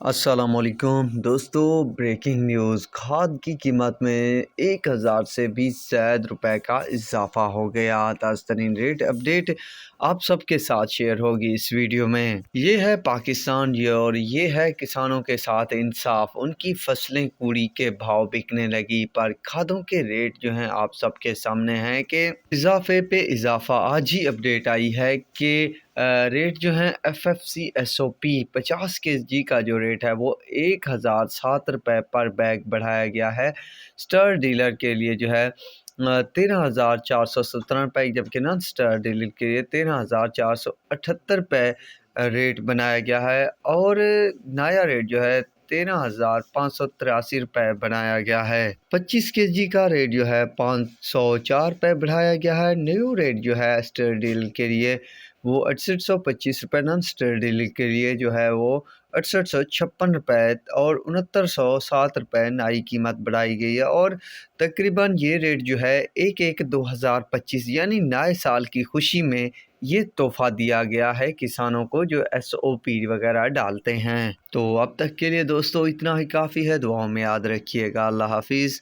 अस्सलामुअलैकुम दोस्तों, breaking news. खाद की कीमत में 1000 से भी ज़ायद रुपए का इजाफा हो गया। ताज़ा तरीन रेट अपडेट आप सबके साथ शेयर होगी इस वीडियो में। ये है पाकिस्तान और ये है किसानों के साथ इंसाफ। उनकी फसलें कूड़ी के भाव बिकने लगी, पर खादों के रेट जो हैं आप सबके सामने हैं कि इजाफे पे इजाफा। आज ही अपडेट आई है कि रेट जो है FFC-SOP 50 kg का जो रेट है वो 1007 रुपये पर बैग बढ़ाया गया है। स्टार डीलर के लिए जो है 13,417 रुपये, जबकि नॉन स्टार डीलर के लिए 13,478 रुपये रेट बनाया गया है। और नया रेट जो है 13,583 रुपये बनाया गया है। 25 kg का रेट जो है 504 रुपये बढ़ाया गया है। न्यू रेट जो है स्टार डीलर के लिए वो 6825 रुपये, नॉन स्टार डीलर के लिए जो है वो 6856 रुपये और 6907 रुपये नई कीमत बढ़ाई गई है। और तकरीबन ये रेट जो है 1/1/2025 यानी नए साल की खुशी में ये तोहफा दिया गया है किसानों को जो SOP वगैरह डालते हैं। तो अब तक के लिए दोस्तों इतना ही काफ़ी है। दुआओं में याद रखिएगा। अल्लाह हाफिज़।